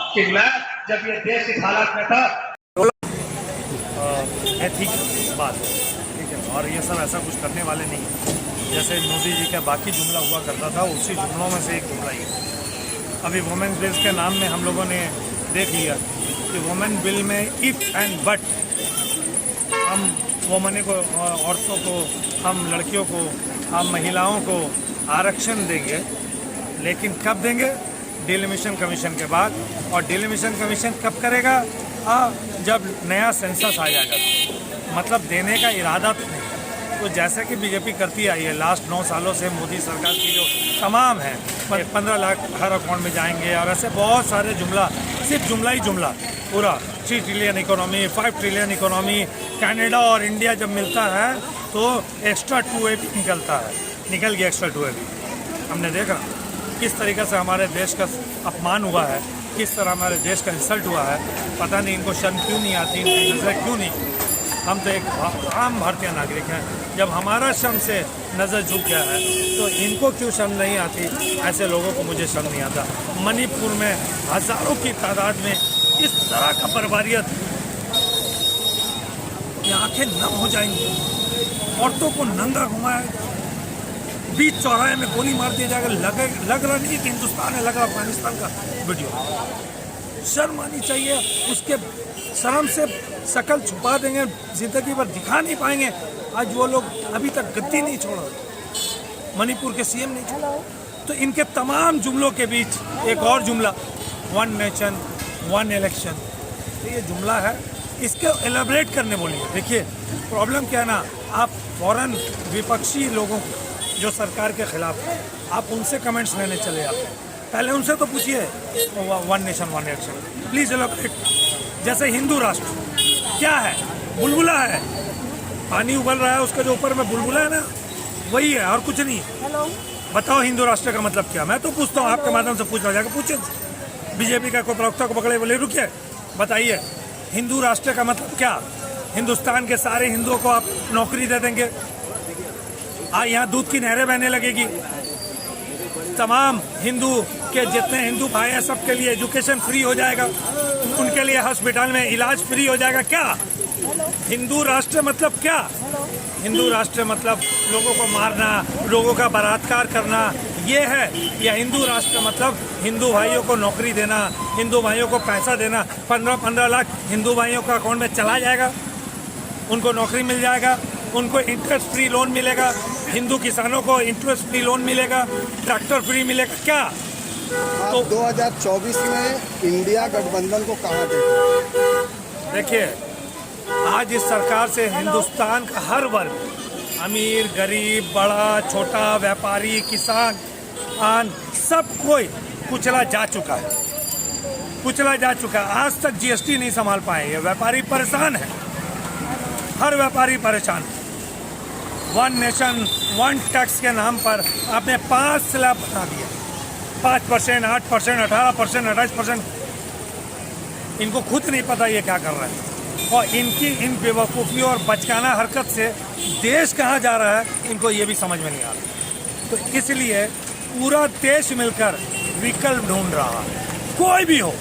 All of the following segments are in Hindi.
कि मैं जब ये देश इस हालात में था है ठीक बात है, ठीक है। और ये सब ऐसा कुछ करने वाले नहीं हैं। जैसे मोदी जी का बाकी जुमला हुआ करता था, उसी जुमलों में से एक जुमला ही है। अभी वुमेन्स बिल के नाम में हम लोगों ने देख लिया कि वुमेन बिल में इफ़ एंड बट हम वुमेन को, औरतों को, हम लड़कियों को, हम महिलाओं को आरक्षण देंगे, लेकिन कब देंगे? डिलिमिशन कमीशन के बाद। और डिलिमिशन कमीशन कब करेगा? जब नया सेंसस आ जाएगा। मतलब देने का इरादा तो नहीं। तो जैसे कि बीजेपी करती आई है लास्ट 9 सालों से, मोदी सरकार की जो तमाम है, 15 लाख हर अकाउंट में जाएंगे और ऐसे बहुत सारे जुमला, सिर्फ जुमला ही जुमला, पूरा 3 trillion economy, 5 trillion economy. Canada और इंडिया जब मिलता है तो एक्स्ट्रा 2A भी निकलता है, निकल गया एक्स्ट्रा 2A भी। हमने देखा किस तरीके से हमारे देश का अपमान हुआ है, किस तरह हमारे देश का इंसल्ट हुआ है। पता नहीं इनको शर्म क्यों नहीं आती, इनकी नज़र क्यों नहीं। हम तो एक आम भारतीय नागरिक हैं, जब हमारा शर्म से नज़र झुक गया है तो इनको क्यों शर्म नहीं आती? ऐसे लोगों को मुझे शर्म नहीं आता। मणिपुर में हज़ारों की तादाद में इस तरह का बर्बारियत, ये आंखें नम हो जाएंगी। औरतों को नंगा घुमाया, बीच चौराहे में गोली मार दिया जाएगा। लग रहा नहीं कि हिंदुस्तान है, लग रहा अफगानिस्तान का वीडियो। शर्म आनी चाहिए। उसके शर्म से शकल छुपा देंगे, जिंदगी भर दिखा नहीं पाएंगे। आज वो लोग अभी तक गद्दी नहीं छोड़ा, मणिपुर के सीएम नहीं छोड़ा। तो इनके तमाम जुमलों के बीच एक और जुमला, 1 नेशन 1 इलेक्शन, तो ये जुमला है। इसके एलेबरेट करने बोलिए। देखिए प्रॉब्लम क्या है ना, आप फौरन विपक्षी लोगों को जो सरकार के खिलाफ, आप उनसे कमेंट्स लेने चले जाते हैं। पहले उनसे तो पूछिए 1 नेशन 1 इलेक्शन, प्लीज एलेबरेट। जैसे हिंदू राष्ट्र क्या है? बुलबुला है, पानी उबल रहा है, उसके जो ऊपर में बुलबुला है ना, वही है और कुछ नहीं। बताओ हिंदू राष्ट्र का मतलब क्या? मैं तो पूछता हूँ, आपके माध्यम से पूछना जाएगा, पूछे बीजेपी का कोई प्रवक्ता को पकड़े, बोले रुकिए बताइए हिंदू राष्ट्र का मतलब क्या? हिंदुस्तान के सारे हिंदुओं को आप नौकरी दे देंगे, यहाँ दूध की नहरें बहने लगेगी, तमाम हिंदू के जितने हिंदू भाई हैं सबके लिए एजुकेशन फ्री हो जाएगा, उनके लिए हॉस्पिटल में इलाज फ्री हो जाएगा। क्या हिंदू राष्ट्र मतलब? क्या हिंदू राष्ट्र मतलब? लोगों को मारना, लोगों का बलात्कार करना, ये है? या हिंदू राष्ट्र मतलब हिंदू भाइयों को नौकरी देना, हिंदू भाइयों को पैसा देना? 15-15 लाख हिंदू भाइयों का अकाउंट में चला जाएगा, उनको नौकरी मिल जाएगा, उनको इंटरेस्ट फ्री लोन मिलेगा, हिंदू किसानों को इंटरेस्ट फ्री लोन मिलेगा, ट्रैक्टर फ्री मिलेगा। क्या तो 2024 में इंडिया गठबंधन को कहाँ देखिए, आज इस सरकार से हिंदुस्तान का हर वर्ग, अमीर गरीब, बड़ा छोटा, व्यापारी, किसान, सब कोई कुचला जा चुका है, कुचला जा चुका है। आज तक जीएसटी नहीं संभाल पाए, ये व्यापारी परेशान है, हर व्यापारी परेशान है। 1 नेशन 1 टैक्स के नाम पर आपने 5 स्लैब बना दिया, 5%, 8%, 18%, 28%। इनको खुद नहीं पता ये क्या कर रहा है, और इनकी इन बेवकूफ़ी और बचकाना हरकत से देश कहाँ जा रहा है इनको ये भी समझ में नहीं आ रहा। तो इसलिए पूरा देश मिलकर विकल्प ढूंढ रहा है, कोई भी हो।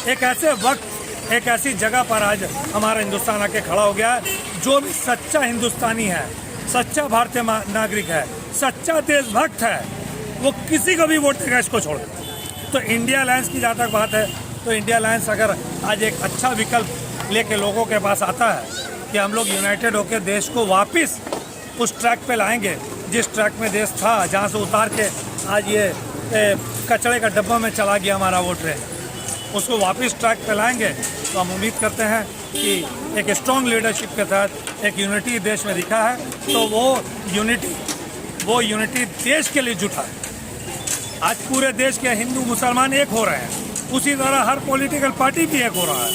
एक ऐसे वक्त, एक ऐसी जगह पर आज हमारा हिंदुस्तान आके खड़ा हो गया है। जो भी सच्चा हिंदुस्तानी है, सच्चा भारतीय नागरिक है, सच्चा देशभक्त है, वो किसी को भी वोट देगा, इसको छोड़। तो इंडिया अलायंस की जहाँ तक बात है, तो इंडिया अलायंस अगर आज एक अच्छा विकल्प लेके लोगों के पास आता है कि हम लोग यूनाइटेड होकर देश को वापस उस ट्रैक पे लाएंगे जिस ट्रैक में देश था, जहाँ से उतार के आज ये कचरे का डब्बा में चला गया हमारा वो ट्रेन, उसको वापस ट्रैक पे लाएंगे, तो हम उम्मीद करते हैं कि एक स्ट्रॉन्ग लीडरशिप के तहत एक यूनिटी देश में दिखा है, तो वो यूनिटी देश के लिए जुटा है। आज पूरे देश के हिंदू मुसलमान एक हो रहे हैं, उसी तरह हर पॉलिटिकल पार्टी भी एक हो रहा है।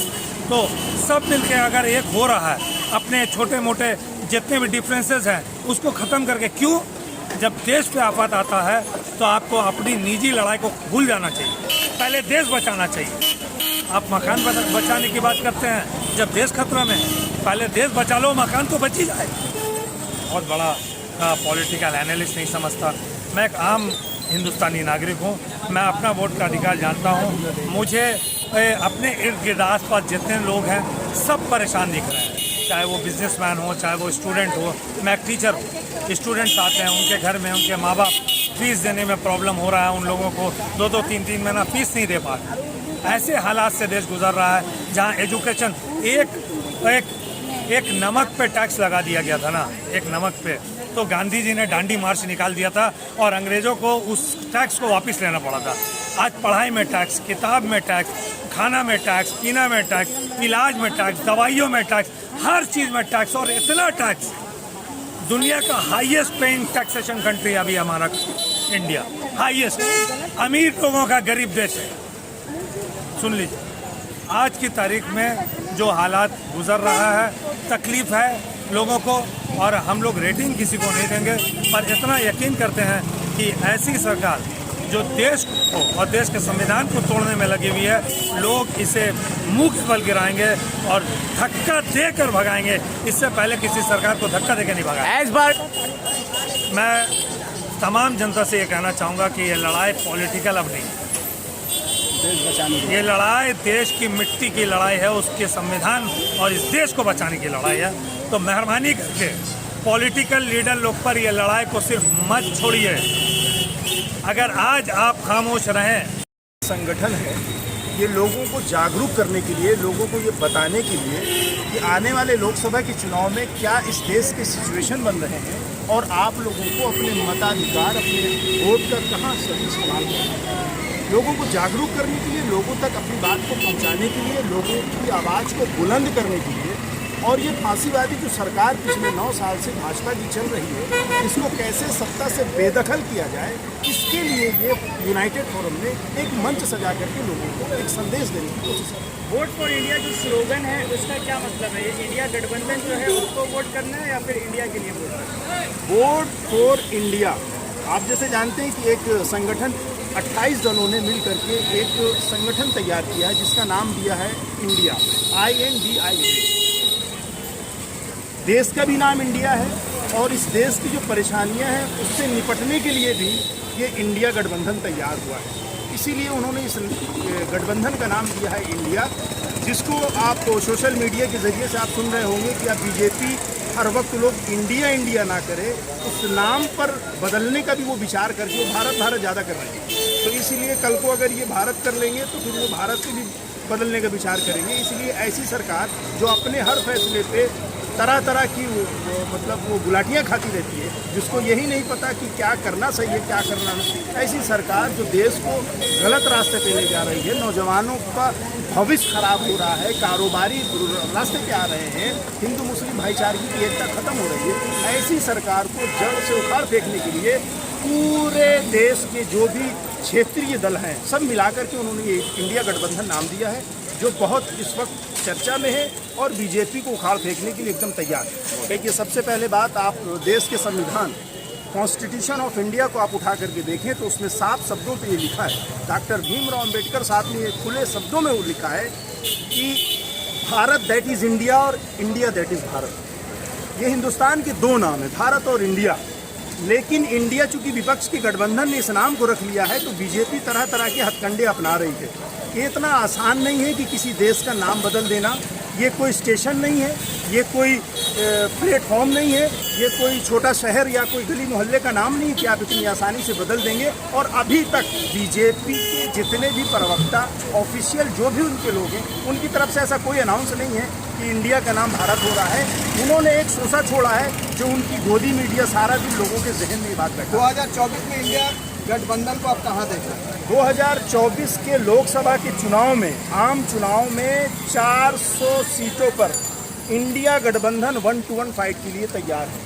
तो सब मिलके अगर एक हो रहा है, अपने छोटे मोटे जितने भी डिफरेंसेस हैं उसको ख़त्म करके, क्यों? जब देश पे आफत आता है तो आपको अपनी निजी लड़ाई को भूल जाना चाहिए, पहले देश बचाना चाहिए। आप मकान बचाने की बात करते हैं, जब देश खतरा में है, पहले देश बचा लो, मकान तो बच ही जाए। बहुत बड़ा पॉलिटिकल एनालिस्ट नहीं समझता। मैं एक आम हिंदुस्तानी नागरिक हूँ। मैं अपना वोट का अधिकार जानता हूँ। मुझे अपने इर्द गिर्द आस पास जितने लोग हैं सब परेशान दिख रहे हैं, चाहे वो बिजनेसमैन हो, चाहे वो स्टूडेंट हो। मैं एक टीचर हूँ, स्टूडेंट्स आते हैं, उनके घर में उनके माँ बाप फीस देने में प्रॉब्लम हो रहा है, उन लोगों को 2-2 3-3 महीना फीस नहीं दे पा रहे। ऐसे हालात से देश गुजर रहा है जहाँ एजुकेशन एक नमक पे टैक्स लगा दिया गया था ना, एक नमक पे, तो गांधी जी ने डांडी मार्च निकाल दिया था और अंग्रेज़ों को उस टैक्स को वापस लेना पड़ा था। आज पढ़ाई में टैक्स, किताब में टैक्स, खाना में टैक्स, पीना में टैक्स, इलाज में टैक्स, दवाइयों में टैक्स, हर चीज़ में टैक्स, और इतना टैक्स। दुनिया का हाईएस्ट पेइंग टैक्सेशन कंट्री अभी हमारा इंडिया, हाईएस्ट। अमीर लोगों का गरीब देश है। सुन लीजिए, आज की तारीख में जो हालात गुजर रहा है, तकलीफ है लोगों को, और हम लोग रेटिंग किसी को नहीं देंगे, पर इतना यकीन करते हैं कि ऐसी सरकार जो देश को और देश के संविधान को तोड़ने में लगी हुई है, लोग इसे मुंह के बल गिराएंगे और धक्का देकर भगाएंगे। इससे पहले किसी सरकार को धक्का देकर नहीं भगाया। मैं तमाम जनता से ये कहना चाहूँगा कि ये लड़ाई पॉलिटिकल अब नहीं, ये लड़ाई देश की मिट्टी की लड़ाई है, उसके संविधान और इस देश को बचाने की लड़ाई है। तो मेहरबानी करके पॉलिटिकल लीडर लोग पर ये लड़ाई को सिर्फ मत छोड़िए। अगर आज आप खामोश रहें, संगठन है ये लोगों को जागरूक करने के लिए, लोगों को ये बताने के लिए कि आने वाले लोकसभा के चुनाव में क्या इस देश के सिचुएशन बन रहे हैं और आप लोगों को अपने मताधिकार, अपने वोट का कहाँ सही इस्तेमाल करना है। लोगों को जागरूक करने के लिए, लोगों तक अपनी बात को पहुँचाने के लिए, लोगों की आवाज़ को बुलंद करने के लिए, और ये फांसीवादी जो सरकार पिछले 9 साल से भाजपा की चल रही है, इसको कैसे सत्ता से बेदखल किया जाए, इसके लिए ये यूनाइटेड फोरम ने एक मंच सजा करके लोगों को एक संदेश देने की कोशिश की। वोट फॉर इंडिया जो स्लोगन है उसका क्या मतलब है? ये इंडिया गठबंधन जो है उसको वोट करना है या फिर इंडिया के लिए वोट करना है? वोट फॉर इंडिया, आप जैसे जानते हैं कि एक संगठन 28 दलों ने मिल करके एक संगठन तैयार किया है जिसका नाम दिया है इंडिया, INDIA। देश का भी नाम इंडिया है और इस देश की जो परेशानियां हैं उससे निपटने के लिए भी ये इंडिया गठबंधन तैयार हुआ है। इसीलिए उन्होंने इस गठबंधन का नाम दिया है इंडिया, जिसको आप सोशल मीडिया के ज़रिए से आप सुन रहे होंगे कि आप बीजेपी हर वक्त लोग इंडिया इंडिया ना करे, उस नाम पर बदलने का भी वो विचार करके वो भारत भारत ज़्यादा कर रहे हैं। तो इसीलिए कल को अगर ये भारत कर लेंगे तो फिर वो भारत से भी बदलने का विचार करेंगे। इसलिए ऐसी सरकार जो अपने हर फैसले पे तरह तरह की मतलब वो गुलाटियाँ खाती रहती है, जिसको यही नहीं पता कि क्या करना सही है क्या करना नहीं, ऐसी सरकार जो देश को गलत रास्ते पे ले जा रही है, नौजवानों का भविष्य खराब हो रहा है, कारोबारी रास्ते पे आ रहे हैं, हिंदू मुस्लिम भाईचारे की एकता खत्म हो रही है, ऐसी सरकार को जड़ से उखाड़ फेंकने के लिए पूरे देश के जो भी क्षेत्रीय दल हैं सब मिलाकर के उन्होंने ये इंडिया गठबंधन नाम दिया है, जो बहुत इस वक्त चर्चा में है और बीजेपी को उखाड़ फेंकने के लिए एकदम तैयार है। देखिए, सबसे पहले बात, आप देश के संविधान कॉन्स्टिट्यूशन ऑफ इंडिया को आप उठा करके देखें तो उसमें साफ शब्दों पे ये लिखा है, डॉक्टर भीमराव अंबेडकर साहब ने खुले शब्दों में वो लिखा है कि भारत दैट इज़ इंडिया और इंडिया दैट इज़ भारत। ये हिंदुस्तान के दो नाम है, भारत और इंडिया। लेकिन इंडिया चूंकि विपक्ष के गठबंधन ने इस नाम को रख लिया है तो बीजेपी तरह तरह के हथकंडे अपना रही है। ये इतना आसान नहीं है कि किसी देश का नाम बदल देना, ये कोई स्टेशन नहीं है, ये कोई प्लेटफॉर्म नहीं है, ये कोई छोटा शहर या कोई गली मोहल्ले का नाम नहीं है कि आप इतनी आसानी से बदल देंगे। और अभी तक बीजेपी के जितने भी प्रवक्ता, ऑफिशियल जो भी उनके लोग हैं, उनकी तरफ से ऐसा कोई अनाउंस नहीं है कि इंडिया का नाम भारत हो रहा है। उन्होंने एक शोषा छोड़ा है जो उनकी गोदी मीडिया सारा दिन लोगों के जहन में बात रखा। 2024 में इंडिया गठबंधन को आप कहाँ देख रहे हैं? 2024 के लोकसभा के चुनाव में, आम चुनाव में 400 सीटों पर इंडिया गठबंधन 1-to-1 फाइट के लिए तैयार है।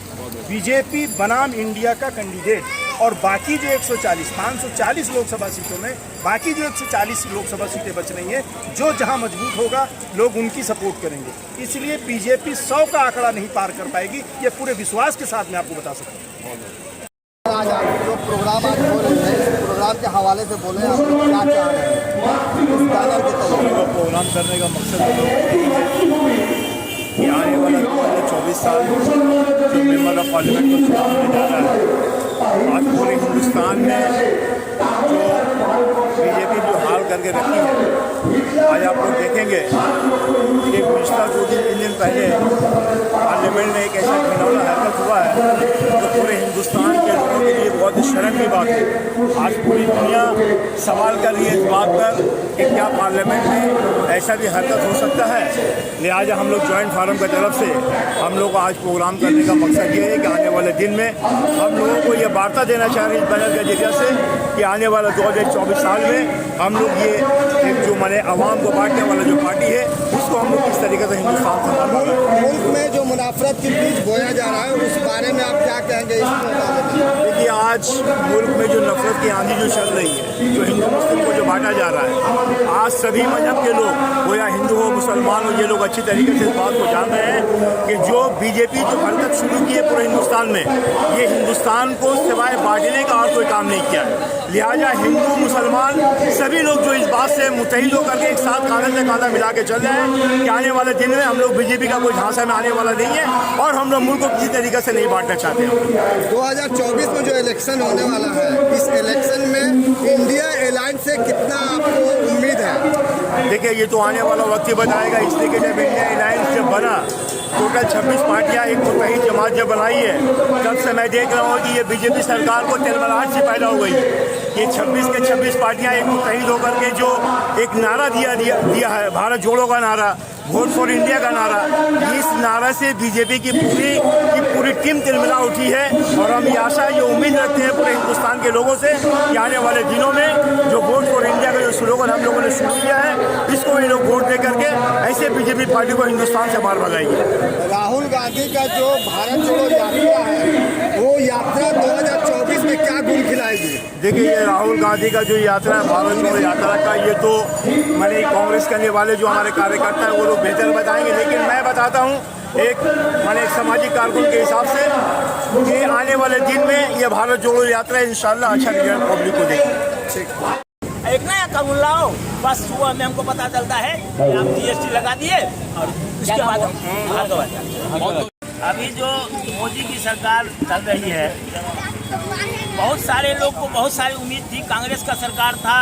बीजेपी बनाम इंडिया का कैंडिडेट, और बाकी जो 540 लोकसभा सीटों में बाकी जो 140 लोकसभा सीटें बच रही हैं, जो जहां मजबूत होगा लोग उनकी सपोर्ट करेंगे। इसलिए बीजेपी 100 का आंकड़ा नहीं पार कर पाएगी, ये पूरे विश्वास के साथ मैं आपको बता सकता हूँ। आज आप जो प्रोग्राम आज हो रहे हैं, इस प्रोग्राम के हवाले से बोले आप क्या चाह रहे हैं इस बैनर के तहत? प्रोग्राम करने का मकसद कि आने वाला 2024 साल जो मेंबर ऑफ पार्लियामेंट को चुनाव होने जा रहा है, आज पूरे हिंदुस्तान में जो बीजेपी जो हाल करके रखी है, आज आप लोग देखेंगे कि पिछला 2-3 दिन पहले पार्लियामेंट में एक ऐसा घिनौना हरकत हुआ है जो पूरे हिंदुस्तान के लोगों के लिए बहुत ही शर्म की बात है। आज पूरी दुनिया सवाल कर रही है इस बात पर कि क्या पार्लियामेंट में ऐसा भी हरकत हो सकता है। लिहाजा हम लोग जॉइंट फोरम की तरफ से हम लोग को आज प्रोग्राम करने का मकसद ये है कि आने वाले दिन में हम लोगों को ये वार्ता देना चाह रहे हैं इस बैनर के जरिए से कि आने वाला 2024 साल में हम लोग ये एक जो माने आवाम को बांटने वाला जो पार्टी है उसको हम लोग किस तरीके से हिंदुस्तान संभाल। मुल्क में जो मुनाफरत की बीज बोया जा रहा है उस बारे में आप क्या कहेंगे इस मुताबिक? देखिए, आज मुल्क में जो नफरत की आंधी जो चल रही है, जो हिंदू मुस्लिम को जो बांटा जा रहा है, आज सभी मजहब के लोग हो या हिंदू हो मुसलमान हो, ये लोग अच्छी तरीके से इस बात को जान रहे हैं कि जो बीजेपी जो हरकत शुरू की है पूरे हिंदुस्तान में, ये हिंदुस्तान को सिवाय बांटने का और कोई काम नहीं किया है। लिहाजा हिंदू मुसलमान सभी लोग जो इस बात से मुत्तहिद होकर के एक साथ कांधे से कांधा मिला के चल रहे हैं कि आने वाले दिन में हम लोग बीजेपी का कोई झांसा में आने वाला नहीं है और हम लोग मुल्क को किसी तरीके से नहीं बांटना चाहते हैं। 2024 में जो इलेक्शन होने वाला है, इस इलेक्शन में इंडिया अलायंस से कितना आपको उम्मीद है? देखिए, ये तो आने वाला वक्त ही बताएगा। इसलिए कि जब इंडिया अलायंस जब बना, टोटल 26 पार्टियां एक मुत्तहिद जमात जब बनाई है, तब से मैं देख रहा हूँ कि ये बीजेपी सरकार को तिलमलाहट से पैदा हो गई है। ये 26 के 26 पार्टियां एक मुत्तहिद होकर के जो एक नारा दिया है, भारत जोड़ो का नारा, वोट फॉर इंडिया का नारा, इस नारा से बीजेपी की पूरी टीम तिलमिला उठी है। और हम ये आशा ये उम्मीद रखते हैं पूरे हिंदुस्तान के लोगों से कि आने वाले दिनों में जो वोट फॉर इंडिया का जो स्लोगन हम लोगों ने शुरू किया है, इसको ये लोग वोट दे करके ऐसे बीजेपी पार्टी को हिंदुस्तान से बाहर भगाएंगे। राहुल गांधी का जो भारत जोड़ो यात्रा है, वो यात्रा 2024 में क्या गुण खिलाएगी? देखिए, ये राहुल गांधी का जो यात्रा है भारत जोड़ो यात्रा का, ये तो मैंने कांग्रेस करने वाले जो हमारे कार्यकर्ता हैं वो लोग बेहतर बताएंगे, लेकिन मैं बताता हूँ एक सामाजिक कारकुन के हिसाब से कि आने वाले दिन में ये भारत जोड़ो यात्रा इंशाल्लाह अच्छा रिजल्ट पब्लिक को देगी। एक नया कानून लाओ, बस सुबह में हमको पता चलता है कि आप GST लगा दिए और उसके बाद हम अभी जो मोदी की सरकार चल रही है, बहुत सारे लोग को बहुत सारी उम्मीद थी। कांग्रेस का सरकार था,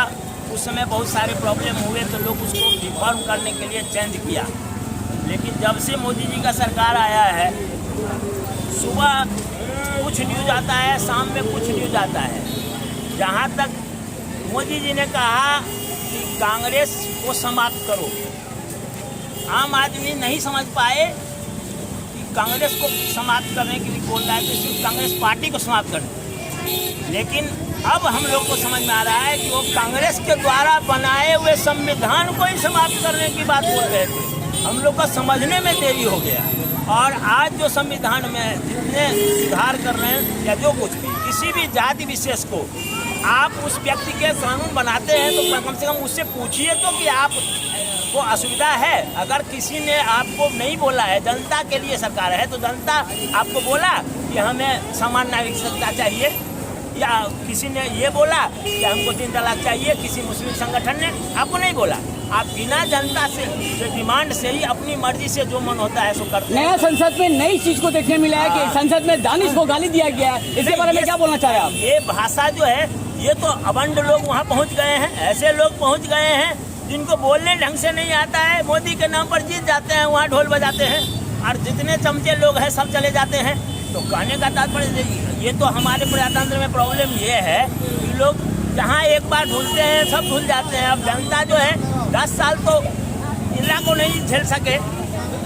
उस समय बहुत सारे प्रॉब्लम हुए तो लोग उसको रिफॉर्म करने के लिए चेंज किया। लेकिन जब से मोदी जी का सरकार आया है, सुबह कुछ न्यूज़ आता है, शाम में कुछ न्यूज़ आता है। जहाँ तक मोदी जी ने कहा कि कांग्रेस को समाप्त करो, आम आदमी नहीं समझ पाए कि कांग्रेस को समाप्त करने के लिए बोल रहा है तो सिर्फ कांग्रेस पार्टी को समाप्त करना। लेकिन अब हम लोग को समझ में आ रहा है कि वो कांग्रेस के द्वारा बनाए हुए संविधान को ही समाप्त करने की बात बोल रहे थे। हम लोग को समझने में देरी हो गया। और आज जो संविधान में जितने सुधार कर रहे हैं या जो कुछ भी, किसी भी जाति विशेष को आप उस व्यक्ति के कानून बनाते हैं तो कम से कम उससे पूछिए तो कि आप को असुविधा है। अगर किसी ने आपको नहीं बोला है, जनता के लिए सरकार है, तो जनता आपको बोला कि हमें समान नागरिकता चाहिए, या किसी ने ये बोला कि हमको 3 तलाक चाहिए, किसी मुस्लिम संगठन ने आपको नहीं बोला। आप बिना जनता से डिमांड से ही अपनी मर्जी से जो मन होता है सो करते हैं। नया संसद में नई चीज को देखने मिला है कि संसद में दानिश को गाली दिया गया है, इसके बारे में क्या बोलना चाह रहे हैं आप? ये भाषा जो है, ये तो अबंड लोग वहाँ पहुँच गए हैं, ऐसे लोग पहुँच गए हैं जिनको बोलने ढंग से नहीं आता है, मोदी के नाम पर जीत जाते हैं, वहाँ ढोल बजाते हैं और जितने चमचे लोग हैं सब चले जाते हैं। तो कहने का तात्पर्य ये तो हमारे प्रजातंत्र में प्रॉब्लम ये है कि लोग जहाँ एक बार भूलते हैं सब भूल जाते हैं। अब जनता जो है 10 साल तो इंदिरा को नहीं झेल सके,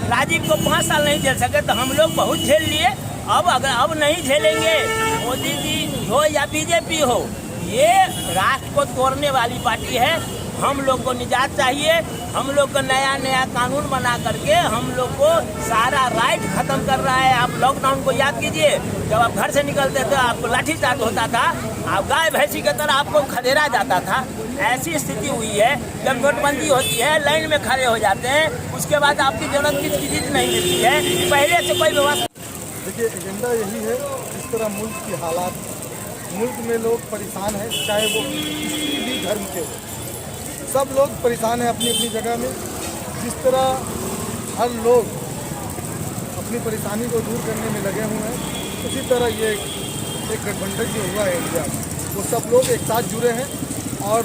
राजीव को 5 साल नहीं झेल सके, तो हम लोग बहुत झेल लिए। अब नहीं झेलेंगे। मोदी जी हो या बीजेपी हो, ये राष्ट्र को तोड़ने वाली पार्टी है। हम लोग को निजात चाहिए। हम लोग को नया नया कानून बना करके हम लोग को सारा राइट खत्म कर रहा है। आप लॉकडाउन को याद कीजिए, जब आप घर से निकलते थे आपको लाठीचार्ज होता था, आप गाय भैंसी की तरह आपको खदेड़ा जाता था। ऐसी स्थिति हुई है। जब नोटबंदी होती है लाइन में खड़े हो जाते हैं, उसके बाद आपकी जरूरत की चीज नहीं मिलती है, पहले से कोई व्यवस्था। देखिए, एजेंडा यही है, जिस तरह मुल्क की हालात, मुल्क में लोग परेशान हैं, चाहे वो किसी भी धर्म के हो, सब लोग परेशान हैं अपनी अपनी जगह में। जिस तरह हर लोग अपनी परेशानी को दूर करने में लगे हुए हैं, उसी तरह ये एक गठबंधन जो हुआ है इंडिया में, वो सब लोग एक साथ जुड़े हैं और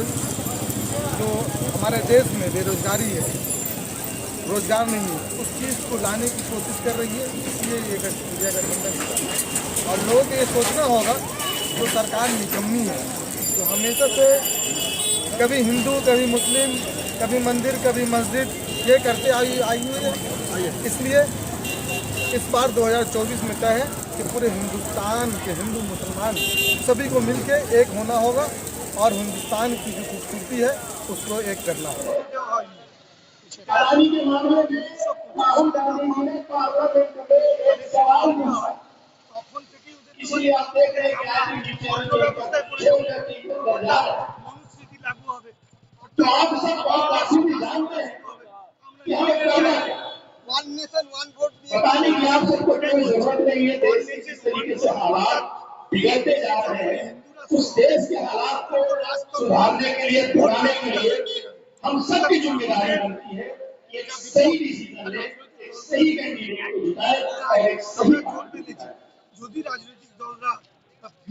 जो हमारे देश में बेरोजगारी है, रोजगार नहीं है, उस चीज़ को लाने की कोशिश कर रही है। इसलिए ये इंडिया गठबंधन है। और लोगों को ये सोचना होगा जो सरकार निकम्मी है, जो हमेशा से कभी हिंदू कभी मुस्लिम कभी मंदिर कभी मस्जिद ये करते आई हुई है। इसलिए इस बार 2024 में तय है कि पूरे हिंदुस्तान के हिंदू मुसलमान सभी को मिलके एक होना होगा और हिंदुस्तान की जो खूबसूरती है उसको एक करना होगा। के मामले में राहुल गांधी जी ने पार्लियामेंट में एक सवाल पूछा, इसलिए आप देख रहे हैं तो आप सब बहुत भी जानते हैं कि हमें करना है। वन नेशन वन वोट बताने की आप सबको कोई जरूरत नहीं है। देश के जिस तरीके से हालात बिगड़ते जा रहे हैं, उस देश के हालात को सुधारने के लिए बढ़ाने के लिए हम सबकी जिम्मेदारी बनती है। एक सही डिसीजन ले, एक सही कैंडिडेट को जिताए और एक सही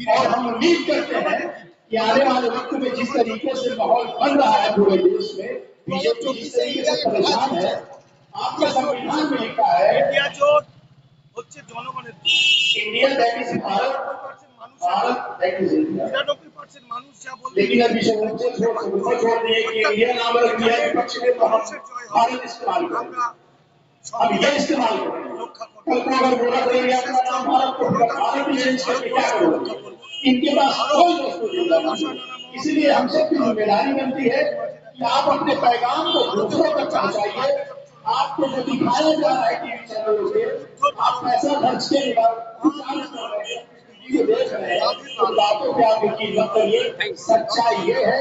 और हम उम्मीद करते हैं कि आने वाले वक्त में जिस तरीके से माहौल बन रहा है पूरे देश में, बीजेपी जिस तरीके से परेशान है, आपके संविधान में लिखा है इंडिया जो হচ্ছে জনগণের India that is Bharat, Bharat that is India. 99% মানুষ যা বলতে, लेकिन अभी छोड़ दिए कि इंडिया नाम रख दिया विपक्ष ने, तो हम भारत इस्तेमाल करेंगे। अब ये इस्तेमाल करेंगे, कल को अगर बोला करेंगे अपना नाम भारत, तो भारत ही चेंज करके क्या करोगे? इनके पास कोई वस्तु नहीं। इसलिए हम सबकी जिम्मेदारी बनती है कि आप अपने पैगाम को दूसरों तक पहुंचाइए। आपको जो दिखाया जा रहा है टीवी चैनलों से, आप पैसा खर्च के देख रहे हैं, तो बातों पे आप यकीन मत करिए। सच्चाई ये है